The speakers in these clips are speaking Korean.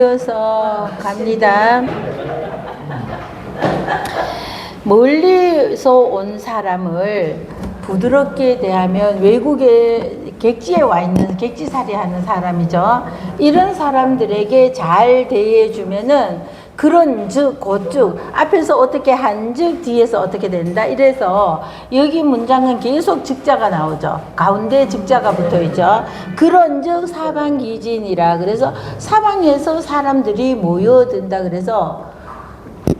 이어서 갑니다. 멀리서 온 사람을 부드럽게 대하면 외국에 객지에 와 있는 객지살이 하는 사람이죠. 이런 사람들에게 잘 대해주면은 그런즉 곧즉 앞에서 어떻게 한즉 뒤에서 어떻게 된다 이래서 여기 문장은 계속 즉자가 나오죠. 가운데 즉자가 붙어있죠. 그런즉 사방기진이라 그래서 사방에서 사람들이 모여든다 그래서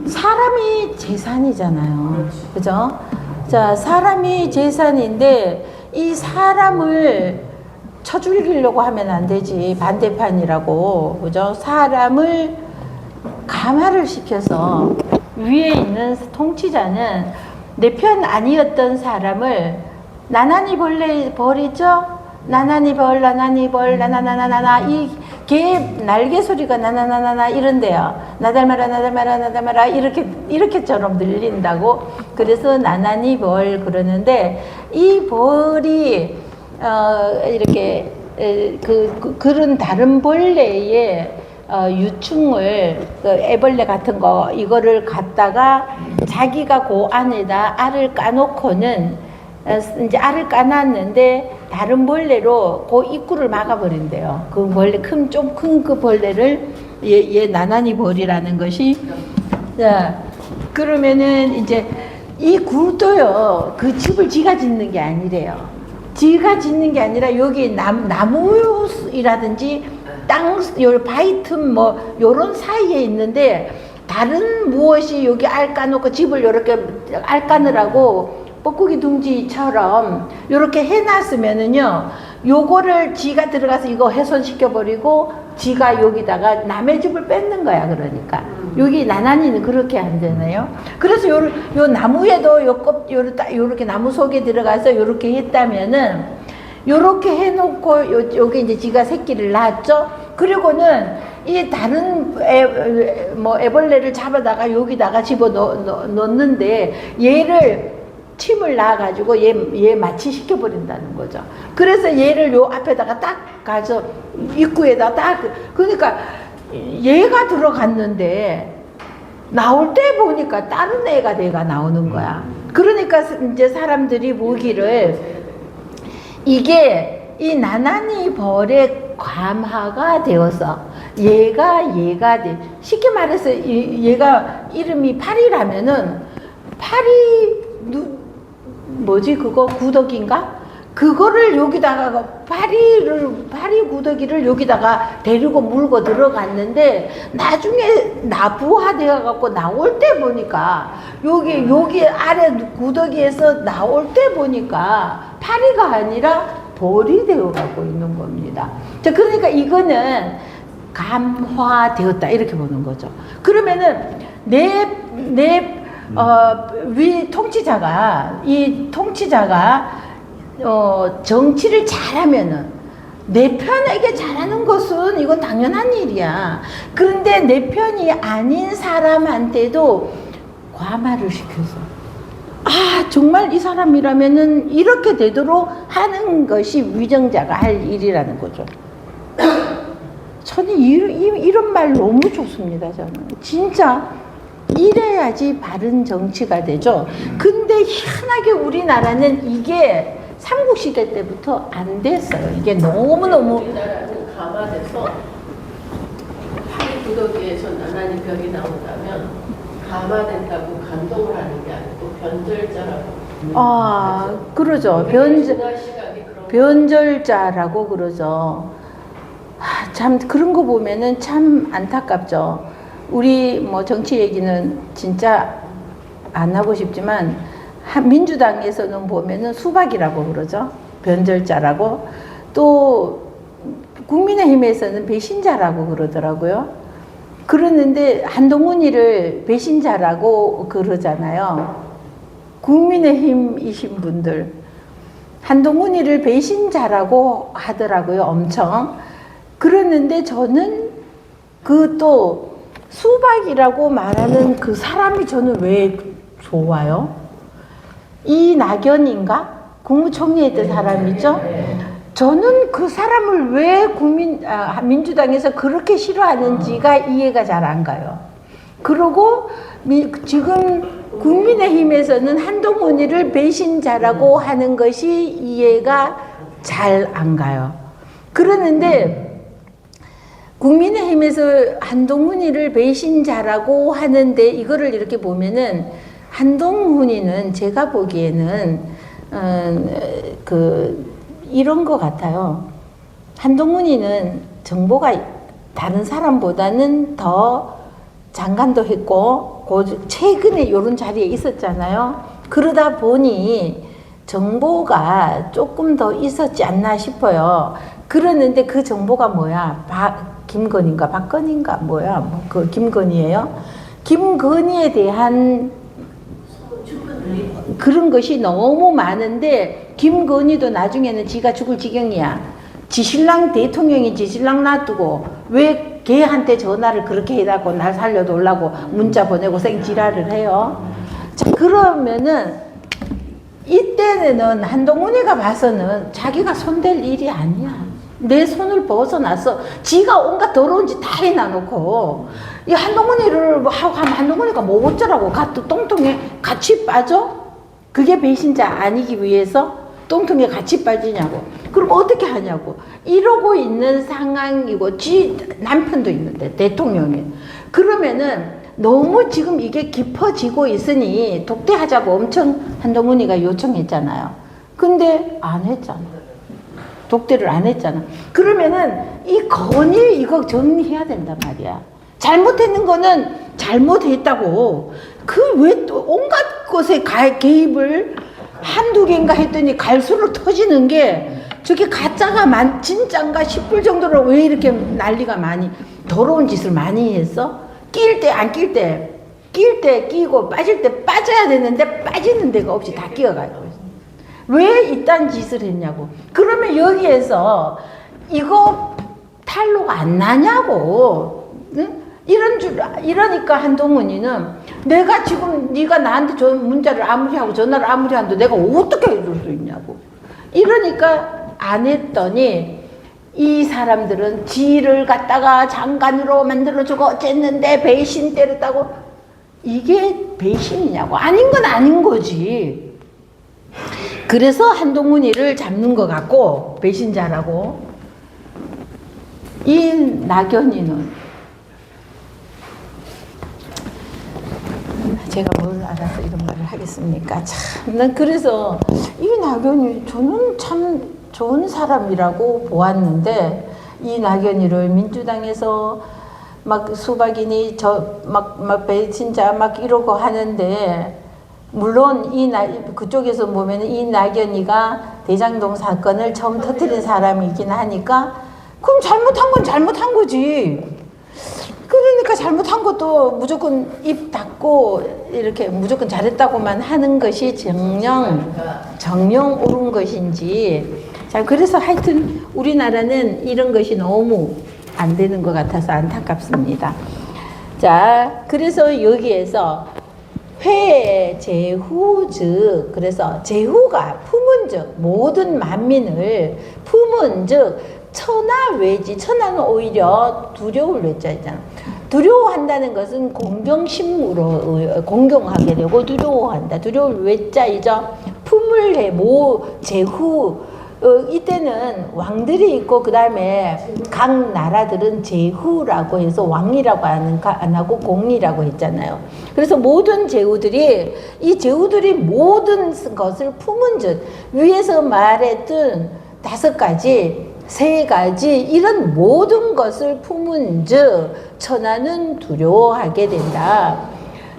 사람이 재산이잖아요. 그죠? 자, 사람이 재산인데 이 사람을 쳐죽이려고 하면 안 되지. 반대판이라고. 그죠? 사람을 감화를 시켜서 위에 있는 통치자는 내 편 아니었던 사람을 나나니 벌이죠? 나나니 벌, 나나나나나나 이 개 날개 소리가 나나나나나 이런데요. 나달마라 나달마라 나달마라 이렇게처럼 들린다고. 그래서 나나니 벌 그러는데 이 벌이 이렇게 그런 다른 벌레의 유충을 애벌레 같은 거 이거를 갖다가 자기가 그 안에다 알을 까놓고는 이제 알을 까놨는데 다른 벌레로 그 입구를 막아버린대요. 그 벌레 좀 큰 그 벌레를 얘 나나니 벌이라는 것이. 자, 그러면은 이제 이 굴도요 그 집을 지가 짓는 게 아니래요. 지가 짓는 게 아니라 여기 나무이라든지 땅, 요 바위 틈 뭐 요런 사이에 있는데 다른 무엇이 여기 알 까놓고 집을 요렇게 알 까느라고 뻐꾸기 둥지처럼 요렇게 해놨으면은요 요거를 지가 들어가서 이거 훼손시켜버리고 지가 여기다가 남의 집을 뺏는 거야. 그러니까 여기 나나니는 그렇게 안 되나요? 그래서 요 나무에도 요렇게 나무 속에 들어가서 요렇게 했다면은 요렇게 해놓고 여기 이제 지가 새끼를 낳았죠. 그리고는 이 다른 애벌레를 잡아다가 여기다가 집어 넣는데 얘를 침을 낳아가지고 얘 마취시켜 버린다는 거죠. 그래서 얘를 요 앞에다가 딱 가서 입구에다 딱 그러니까 얘가 들어갔는데 나올 때 보니까 다른 애가 내가 나오는 거야. 그러니까 이제 사람들이 보기를 이게 이 나나니 벌의 감화가 되어서 얘가 돼. 쉽게 말해서 얘가 이름이 파리라면은 파리 뭐지 그거 구더기인가? 그거를 여기다가 파리 구더기를 여기다가 데리고 물고 들어갔는데 나중에 나부화되어 갖고 나올 때 보니까 여기 아래 구더기에서 나올 때 보니까 파리가 아니라 벌이 되어 갖고 있는 겁니다. 자, 그러니까 이거는 감화되었다 이렇게 보는 거죠. 그러면은 위 통치자가 정치를 잘하면은 내 편에게 잘하는 것은 이건 당연한 일이야. 그런데 내 편이 아닌 사람한테도 과마를 시켜서 정말 이 사람이라면은 이렇게 되도록 하는 것이 위정자가 할 일이라는 거죠. 저는 이런 말 너무 좋습니다. 저는 진짜 이래야지 바른 정치가 되죠. 근데 희한하게 우리나라는 이게 삼국시대 때부터 안 됐어요. 이게 너무너무 우리나라는 감화돼서 파리 구더기에서 나나니 벽이 나온다면 감화된다고 감동을 하는 게 아니고 변절자라고. 그러죠. 변절자라고 그러죠. 참 그런 거 보면은 참 안타깝죠. 우리 뭐 정치 얘기는 진짜 안 하고 싶지만 민주당에서는 보면은 수박이라고 그러죠. 변절자라고. 또 국민의힘에서는 배신자라고 그러더라고요. 그러는데 한동훈이를 배신자라고 그러잖아요. 국민의힘이신 분들 한동훈이를 배신자라고 하더라고요. 엄청. 그러는데 저는 그 또 수박이라고 말하는 그 사람이 저는 왜 좋아요? 이낙연인가? 국무총리 했던 사람이죠? 저는 그 사람을 왜 민주당에서 그렇게 싫어하는지가 이해가 잘 안 가요. 그리고 지금 국민의힘에서는 한동훈이를 배신자라고 하는 것이 이해가 잘 안 가요. 그러는데 국민의힘에서 한동훈이를 배신자라고 하는데 이거를 이렇게 보면은 한동훈이는 제가 보기에는 이런 것 같아요. 한동훈이는 정보가 다른 사람보다는 더 장관도 했고 최근에 이런 자리에 있었잖아요. 그러다 보니 정보가 조금 더 있었지 않나 싶어요. 그러는데 그 정보가 뭐야? 김건희인가 박건희인가 뭐야? 그 김건희예요. 김건희에 대한 그런 것이 너무 많은데 김건희도 나중에는 지가 죽을 지경이야. 지 신랑 대통령이 지 신랑 놔두고 왜 걔한테 전화를 그렇게 해갖고 날 살려달라고 문자 보내고 생지랄을 해요. 자, 그러면은 이때는 한동훈이가 봐서는 자기가 손댈 일이 아니야. 내 손을 벗어나서 지가 온갖 더러운 짓 다 해놔놓고 이 한동훈이를 하고 하면 한동훈이가 뭐 어쩌라고 똥통에 같이 빠져? 그게 배신자 아니기 위해서 똥통에 같이 빠지냐고. 그럼 어떻게 하냐고. 이러고 있는 상황이고 지 남편도 있는데 대통령이. 그러면은 너무 지금 이게 깊어지고 있으니 독대하자고 엄청 한동훈이가 요청했잖아요. 근데 안 했잖아. 독대를 안 했잖아. 그러면은 이 건일 이거 정리해야 된단 말이야. 잘못했는 거는 잘못했다고. 그 왜 또 온갖 것에 개입을 한두 개인가 했더니 갈수록 터지는 게 저게 가짜가 진짠가 싶을 정도로 왜 이렇게 난리가 많이 더러운 짓을 많이 했어? 낄 때 안 낄 때 낄 때 끼고 빠질 때 빠져야 되는데 빠지는 데가 없이 다 끼어가지고 왜 이딴 짓을 했냐고. 그러면 여기에서 이거 탄로가 안 나냐고. 응? 이러니까 한동훈이는 내가 지금 네가 나한테 문자를 아무리 하고 전화를 아무리 하는데 내가 어떻게 해줄 수 있냐고. 이러니까 안 했더니 이 사람들은 지를 갖다가 장관으로 만들어주고 어쨌는데 배신 때렸다고. 이게 배신이냐고. 아닌 건 아닌 거지. 그래서 한동훈이를 잡는 것 같고 배신자라고. 이 낙연이는 제가 뭘 알아서 이런 말을 하겠습니까? 참, 난 그래서 이 낙연이 저는 참 좋은 사람이라고 보았는데 이 낙연이를 민주당에서 막 수박이니 막 배신자 막 이러고 하는데 물론 그쪽에서 보면 이 낙연이가 대장동 사건을 처음 터뜨린 사람이긴 하니까 그럼 잘못한 건 잘못한 거지. 그러니까 잘못한 것도 무조건 입 닫고 이렇게 무조건 잘했다고만 하는 것이 정녕 옳은 것인지. 자, 그래서 하여튼 우리나라는 이런 것이 너무 안 되는 것 같아서 안타깝습니다. 자, 그래서 여기에서 회제후즉, 그래서 제후가 품은 즉 모든 만민을 품은 즉 천하외지, 천하는 오히려 두려울 외자잖아. 두려워한다는 것은 공경심으로 공경하게 되고 두려워한다. 두려울 외자이죠. 품을 해, 제후. 이때는 왕들이 있고 그 다음에 각 나라들은 제후라고 해서 왕이라고 안 하고 공이라고 했잖아요. 그래서 모든 제후들이 이 제후들이 모든 것을 품은 즉 위에서 말했던 5가지 3가지 이런 모든 것을 품은 즉 천하는 두려워하게 된다.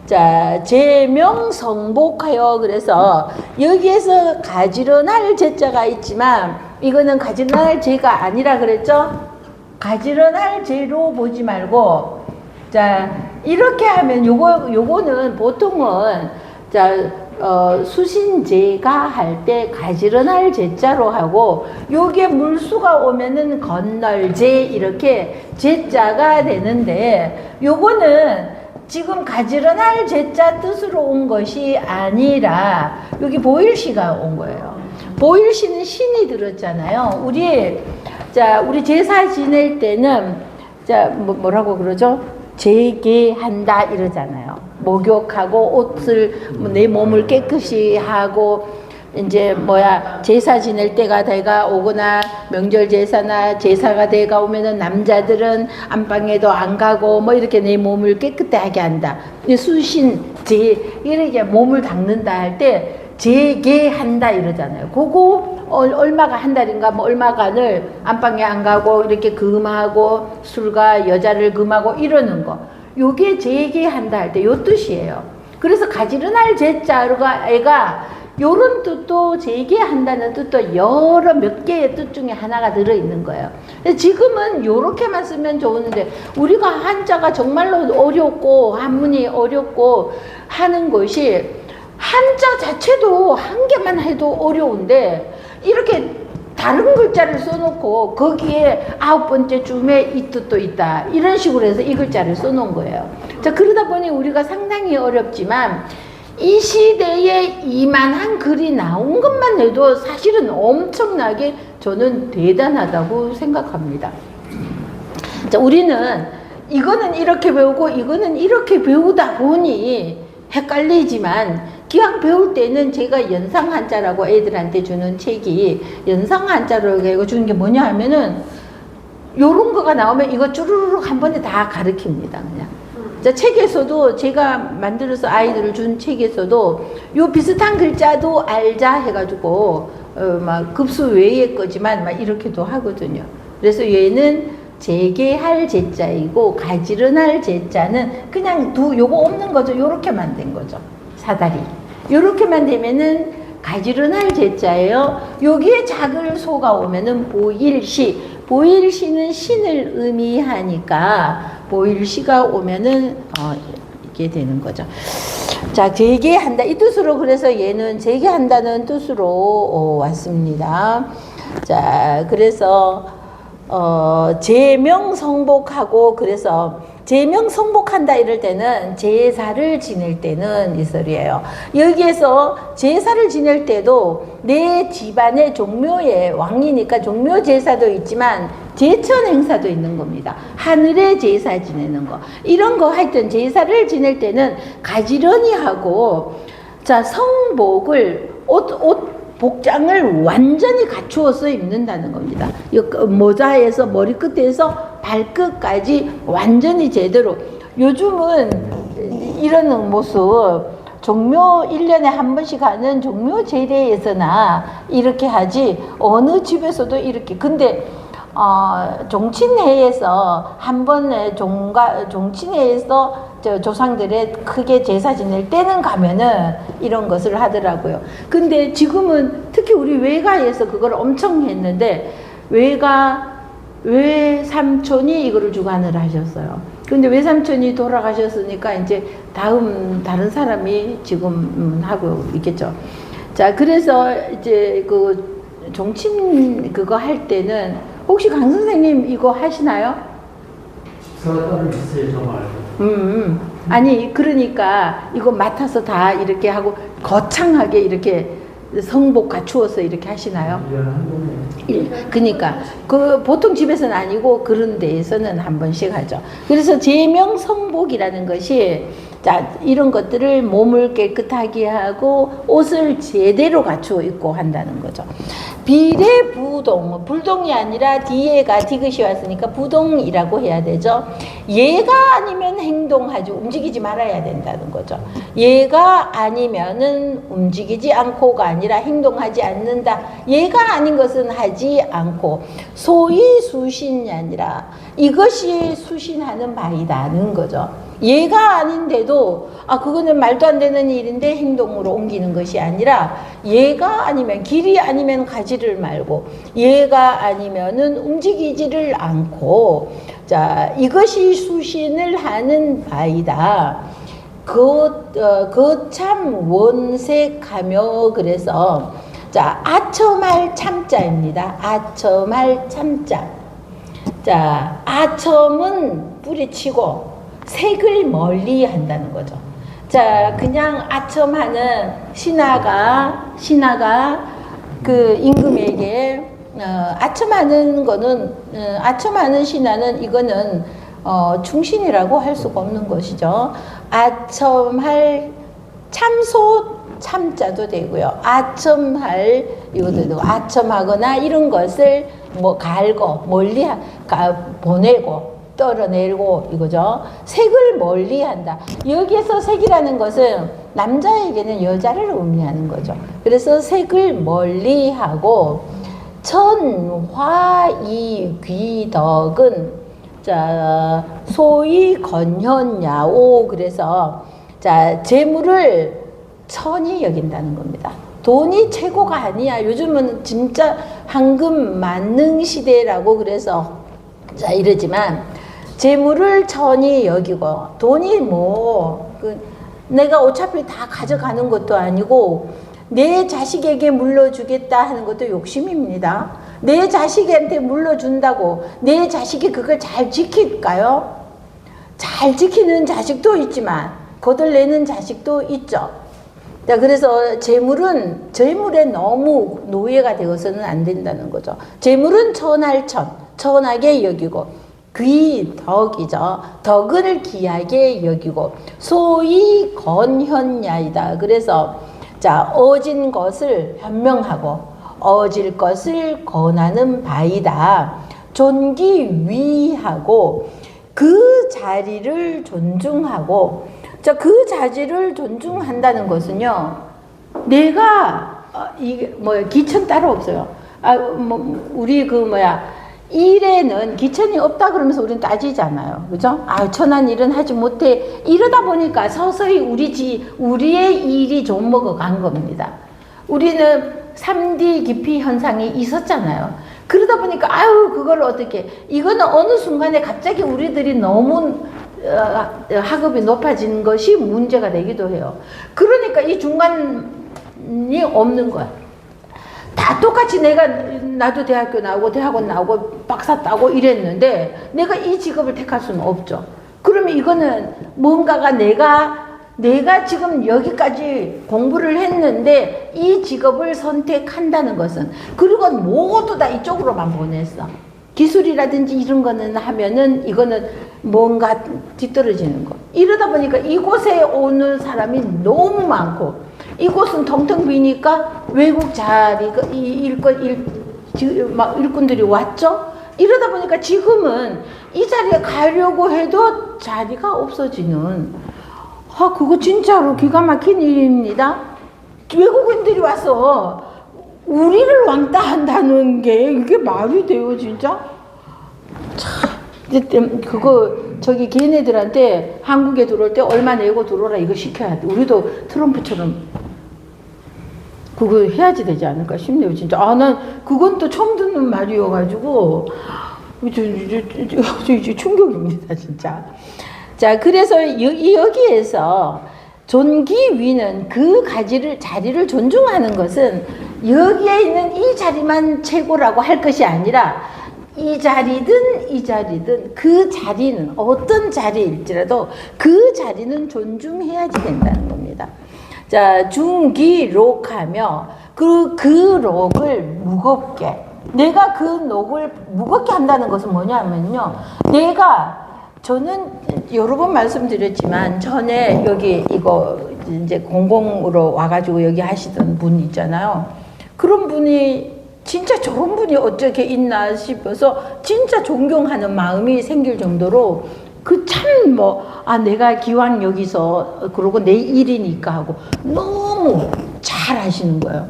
자, 제명성복하여. 그래서 여기에서 가지런할 제자가 있지만 이거는 가지런할 제가 아니라 그랬죠? 가지런할 제로 보지 말고, 자, 이렇게 하면 요거는 보통은 수신제가 할 때 가지런할 제자로 하고 여기에 물수가 오면은 건널제 이렇게 제자가 되는데 요거는 지금 가지런할 제자 뜻으로 온 것이 아니라 여기 보일시가 온 거예요. 보일시는 신이 들었잖아요. 우리 제사 지낼 때는, 뭐라고 그러죠? 재개한다 이러잖아요. 목욕하고 옷을, 내 몸을 깨끗이 하고, 이제 제사 지낼 때가 돼가 오거나 명절 제사나 제사가 돼가 오면은 남자들은 안방에도 안 가고 뭐 이렇게 내 몸을 깨끗하게 한다. 수신, 이렇게 몸을 닦는다 할 때 재개한다 이러잖아요. 그거 얼마가 한 달인가 뭐 얼마간을 안방에 안 가고 이렇게 금하고 술과 여자를 금하고 이러는 거. 요게 재개한다 할 때 요 뜻이에요. 그래서 가지런할 제자가 애가 요런 뜻도 재개한다는 뜻도 여러 몇 개의 뜻 중에 하나가 들어있는 거예요. 지금은 요렇게만 쓰면 좋은데 우리가 한자가 정말로 어렵고 한문이 어렵고 하는 것이 한자 자체도 한 개만 해도 어려운데 이렇게 다른 글자를 써놓고 거기에 9번째 줌에 이 뜻도 있다 이런 식으로 해서 이 글자를 써놓은 거예요. 자, 그러다 보니 우리가 상당히 어렵지만 이 시대에 이만한 글이 나온 것만 해도 사실은 엄청나게 저는 대단하다고 생각합니다. 자, 우리는 이거는 이렇게 배우고 이거는 이렇게 배우다 보니 헷갈리지만 기왕 배울 때는 제가 연상한자라고 애들한테 주는 책이 연상한자로 주는 게 뭐냐 하면은 요런 거가 나오면 이거 쭈루룩 한 번에 다 가르칩니다. 그냥. 자, 책에서도 제가 만들어서 아이들을 준 책에서도 요 비슷한 글자도 알자 해가지고 막 급수 외의 거지만 막 이렇게도 하거든요. 그래서 얘는 재개할 제자이고 가지런할 제자는 그냥 요거 없는 거죠. 요렇게만 된 거죠. 사다리. 요렇게만 되면은 가지런할 제자예요. 여기에 작을 소가 오면은 보일시. 보일시는 신을 의미하니까 보일시가 오면은 이게 되는 거죠. 자, 재개한다 이 뜻으로 그래서 얘는 재개한다는 뜻으로 왔습니다. 자, 그래서 제명성복하고 그래서 제명성복한다 이럴 때는 제사를 지낼 때는 이 소리예요. 여기에서 제사를 지낼 때도 내 집안의 종묘의 왕이니까 종묘 제사도 있지만 제천 행사도 있는 겁니다. 하늘의 제사 지내는 거. 이런 거 하여튼 제사를 지낼 때는 가지런히 하고 자, 성복을 복장을 완전히 갖추어서 입는다는 겁니다. 모자에서 머리끝에서 발끝까지 완전히 제대로. 요즘은 이런 모습 종묘 1년에 한 번씩 하는 종묘 제례에서나 이렇게 하지 어느 집에서도 이렇게. 근데 종친회에서 한 번에 종친회에서 조상들의 크게 제사 지낼 때는 가면은 이런 것을 하더라고요. 근데 지금은 특히 우리 외가에서 그걸 엄청 했는데 외삼촌이 이거를 주관을 하셨어요. 근데 외삼촌이 돌아가셨으니까 이제 다른 사람이 지금 하고 있겠죠. 자, 그래서 이제 그 종친 그거 할 때는 혹시 강 선생님 이거 하시나요? 제가 따로 있어요, 저 말고. 아니, 그러니까 이거 맡아서 다 이렇게 하고 거창하게 이렇게 성복 갖추어서 이렇게 하시나요? 그러니까 그 보통 집에서는 아니고 그런 데에서는 한 번씩 하죠. 그래서 제명성복이라는 것이 자, 이런 것들을 몸을 깨끗하게 하고 옷을 제대로 갖추어 입고 한다는 거죠. 비례부동, 불동이 아니라 뒤에가 디귿이 왔으니까 부동이라고 해야 되죠. 얘가 아니면 행동하지 움직이지 말아야 된다는 거죠. 얘가 아니면은 움직이지 않고가 아니라 행동하지 않는다. 얘가 아닌 것은 하지 않고 소위 수신이 아니라 이것이 수신하는 바이다는 거죠. 얘가 아닌데도 그거는 말도 안 되는 일인데 행동으로 옮기는 것이 아니라 얘가 아니면 길이 아니면 가지를 말고 얘가 아니면은 움직이지를 않고 자, 이것이 수신을 하는 바이다. 거참 원색하며 그래서 자, 아첨할 참자입니다. 아첨할 참자. 자, 아첨은 뿌리치고 색을 멀리 한다는 거죠. 자, 그냥 아첨하는 신하가 그 임금에게 아첨하는 거는 아첨하는 신하는 이거는 충신이라고 할 수가 없는 것이죠. 아첨할 참소 참자도 되고요. 아첨할 이것도 되고 아첨하거나 이런 것을 뭐 갈고 멀리 보내고 떨어내고 이거죠. 색을 멀리한다. 여기에서 색이라는 것은 남자에게는 여자를 의미하는 거죠. 그래서 색을 멀리하고 천화이귀덕은 자 소위 건현야오 그래서 자 재물을 천히 여긴다는 겁니다. 돈이 최고가 아니야. 요즘은 진짜 황금 만능 시대라고 그래서 자 이러지만 재물을 천히 여기고 돈이 내가 어차피 다 가져가는 것도 아니고 내 자식에게 물려주겠다 하는 것도 욕심입니다. 내 자식한테 물려준다고 내 자식이 그걸 잘 지킬까요? 잘 지키는 자식도 있지만 거들내는 자식도 있죠. 자, 그래서 재물에 너무 노예가 되어서는 안 된다는 거죠. 재물은 천하게 여기고 귀덕이죠. 덕을 귀하게 여기고 소위 건현야이다. 그래서 자 어진 것을 현명하고 어질 것을 권하는 바이다. 존귀위하고 그 자리를 존중하고 자 그 자리를 존중한다는 것은요. 내가 이게 기천 따로 없어요. 우리 일에는 기천이 없다 그러면서 우리는 따지잖아요. 그죠? 천한 일은 하지 못해. 이러다 보니까 서서히 우리의 일이 좀 먹어간 겁니다. 우리는 3D 기피 현상이 있었잖아요. 그러다 보니까, 그걸 어떻게, 이거는 어느 순간에 갑자기 우리들이 너무 학업이 높아지는 것이 문제가 되기도 해요. 그러니까 이 중간이 없는 거야. 다 똑같이 나도 대학교 나오고 대학원 나오고 박사 따고 이랬는데 내가 이 직업을 택할 수는 없죠. 그러면 이거는 뭔가가 내가 지금 여기까지 공부를 했는데 이 직업을 선택한다는 것은 그리고 모두 다 이쪽으로만 보냈어. 기술이라든지 이런 거는 하면은 이거는 뭔가 뒤떨어지는 거. 이러다 보니까 이곳에 오는 사람이 너무 많고 이곳은 텅텅 비니까 외국 자리가 일꾼들이 왔죠. 이러다 보니까 지금은 이 자리에 가려고 해도 자리가 없어지는 그거 진짜로 기가 막힌 일입니다. 외국인들이 와서 우리를 왕따 한다는 게 이게 말이 돼요 진짜? 참 걔네들한테 한국에 들어올 때 얼마 내고 들어오라 이거 시켜야 돼. 우리도 트럼프처럼 그거 해야지 되지 않을까 싶네요 진짜. 난 그건 또 처음 듣는 말이어가지고 충격입니다 진짜. 자 그래서 여기에서 존귀위는 그 자리를 존중하는 것은 여기에 있는 이 자리만 최고라고 할 것이 아니라 이 자리든 그 자리는 어떤 자리일지라도 그 자리는 존중해야지 된다는 겁니다. 자, 중기록하며 그 록을 무겁게 내가 그 록을 무겁게 한다는 것은 뭐냐면요. 저는 여러 번 말씀드렸지만 전에 여기 이거 이제 공공으로 와가지고 여기 하시던 분 있잖아요. 그런 분이 진짜 저런 분이 어떻게 있나 싶어서 진짜 존경하는 마음이 생길 정도로 내가 기왕 여기서 그러고 내 일이니까 하고 너무 잘 하시는 거예요.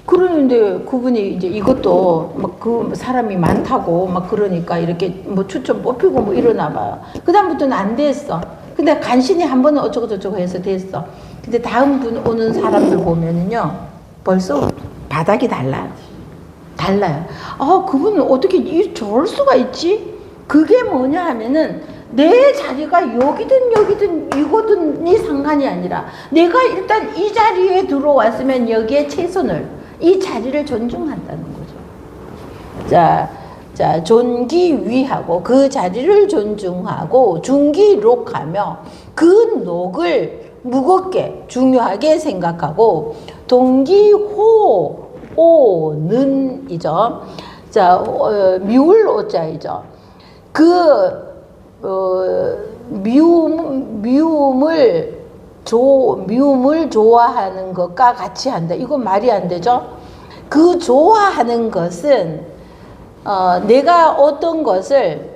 그러는데 그분이 이제 이것도 그 사람이 많다고 그러니까 이렇게 추천 뽑히고 이러나 봐요. 그다음부터는 안 됐어. 근데 간신히 한 번은 어쩌고저쩌고 해서 됐어. 근데 다음 분 오는 사람들 보면은요 벌써 바닥이 달라요. 그분은 어떻게 저럴 수가 있지? 그게 뭐냐 하면은 내 자리가 여기든 이거든이 상관이 아니라 내가 일단 이 자리에 들어왔으면 여기에 이 자리를 존중한다는 거죠. 자, 존귀위하고 그 자리를 존중하고 중기록하며 그 녹을 무겁게 중요하게 생각하고 동기호 오는이죠. 자, 미울 오자이죠. 미움을 좋아하는 것과 같이 한다. 이건 말이 안 되죠. 그 좋아하는 것은 내가 어떤 것을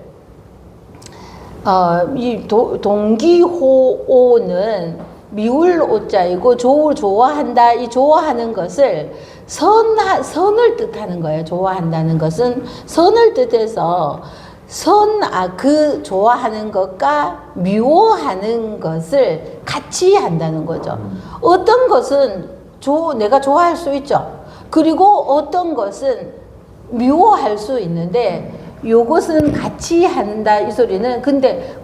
이 동기호오는 미울 오자이고 좋아한다. 이 좋아하는 것을 선을 뜻하는 거예요. 좋아한다는 것은 선을 뜻해서 그 좋아하는 것과 미워하는 것을 같이 한다는 거죠. 어떤 것은 내가 좋아할 수 있죠. 그리고 어떤 것은 미워할 수 있는데 요것은 같이 한다 이 소리는 근데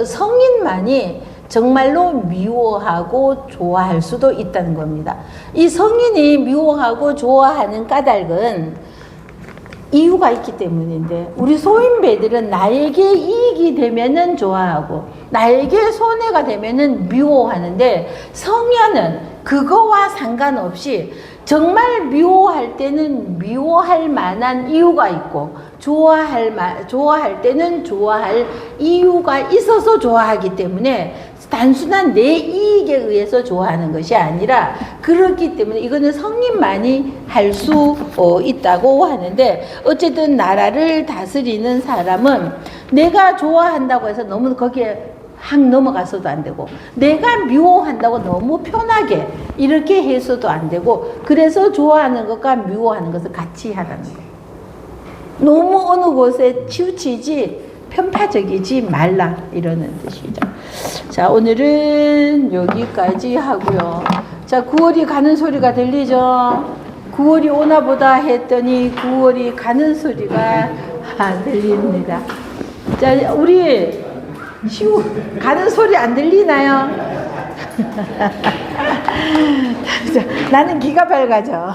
성인만이 정말로 미워하고 좋아할 수도 있다는 겁니다. 이 성인이 미워하고 좋아하는 까닭은 이유가 있기 때문인데 우리 소인배들은 나에게 이익이 되면은 좋아하고 나에게 손해가 되면은 미워하는데 성현은 그거와 상관없이 정말 미워할 때는 미워할 만한 이유가 있고 좋아할 때는 좋아할 이유가 있어서 좋아하기 때문에 단순한 내 이익에 의해서 좋아하는 것이 아니라 그렇기 때문에 이거는 성인만이 할 수 있다고 하는데 어쨌든 나라를 다스리는 사람은 내가 좋아한다고 해서 너무 거기에 확 넘어가서도 안 되고 내가 미워한다고 너무 편하게 이렇게 해서도 안 되고 그래서 좋아하는 것과 미워하는 것을 같이 하라는 거예요. 너무 어느 곳에 치우치지 편파적이지 말라 이러는 뜻이죠. 자, 오늘은 여기까지 하고요. 자, 9월이 가는 소리가 들리죠? 9월이 오나 보다 했더니 9월이 가는 소리가 들립니다. 자, 우리 가는 소리 안 들리나요? 나는 기가 밝아져.